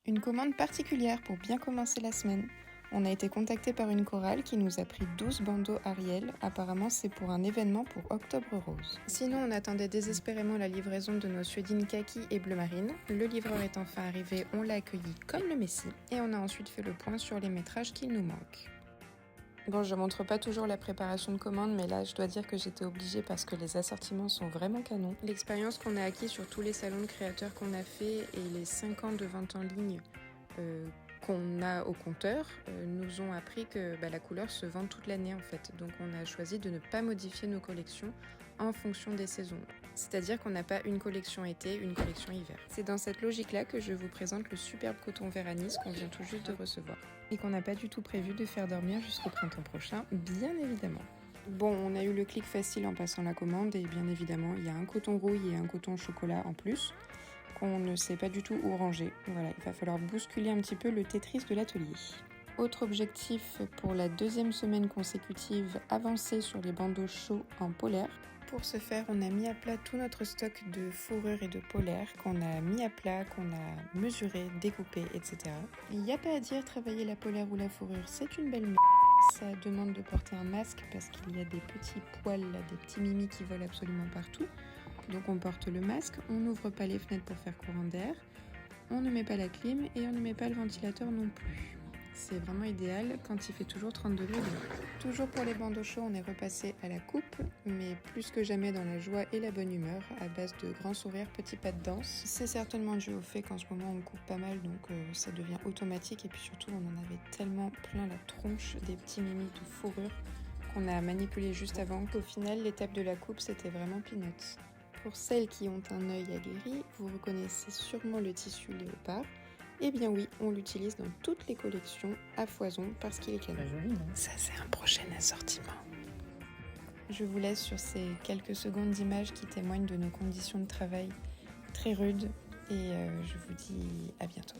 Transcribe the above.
Une commande particulière pour bien commencer la semaine. On a été contacté par une chorale qui nous a pris 12 bandeaux Ariel. Apparemment, c'est pour un événement pour Octobre Rose. Sinon, on attendait désespérément la livraison de nos suédines kaki et bleu marine. Le livreur est enfin arrivé, on l'a accueilli comme le Messie. Et on a ensuite fait le point sur les métrages qu'il nous manque. Bon, je montre pas toujours la préparation de commande, mais là, je dois dire que j'étais obligée parce que les assortiments sont vraiment canons. L'expérience qu'on a acquis sur tous les salons de créateurs qu'on a fait et les 5 ans de vente en ligne qu'on a au compteur nous ont appris que la couleur se vend toute l'année en fait. Donc on a choisi de ne pas modifier nos collections en fonction des saisons. C'est-à-dire qu'on n'a pas une collection été, une collection hiver. C'est dans cette logique-là que je vous présente le superbe coton Veranis qu'on vient tout juste de recevoir. Et qu'on n'a pas du tout prévu de faire dormir jusqu'au printemps prochain, bien évidemment. Bon, on a eu le clic facile en passant la commande et bien évidemment, il y a un coton rouille et un coton chocolat en plus qu'on ne sait pas du tout où ranger. Voilà, il va falloir bousculer un petit peu le Tetris de l'atelier. Autre objectif pour la deuxième semaine consécutive, avancer sur les bandeaux chauds en polaire. Pour ce faire, on a mis à plat tout notre stock de fourrure et de polaire qu'on a mis à plat, qu'on a mesuré, découpé, etc. Il n'y a pas à dire, travailler la polaire ou la fourrure, c'est une belle merde. Ça demande de porter un masque parce qu'il y a des petits poils, là, des petits mimis qui volent absolument partout. Donc on porte le masque, on n'ouvre pas les fenêtres pour faire courant d'air, on ne met pas la clim et on ne met pas le ventilateur non plus. C'est vraiment idéal quand il fait toujours 30 degrés dehors. Toujours pour les bandeaux chauds, on est repassé à la coupe, mais plus que jamais dans la joie et la bonne humeur, à base de grands sourires, petits pas de danse. C'est certainement dû au fait qu'en ce moment on coupe pas mal, donc ça devient automatique, et puis surtout on en avait tellement plein la tronche des petits mimis de fourrure qu'on a manipulé juste avant qu'au final l'étape de la coupe c'était vraiment peanuts. Pour celles qui ont un œil aguerri, vous reconnaissez sûrement le tissu léopard. Eh bien oui, on l'utilise dans toutes les collections à foison parce qu'il est canon. Joli, non ? Ça, c'est un prochain assortiment. Je vous laisse sur ces quelques secondes d'images qui témoignent de nos conditions de travail très rudes et je vous dis à bientôt.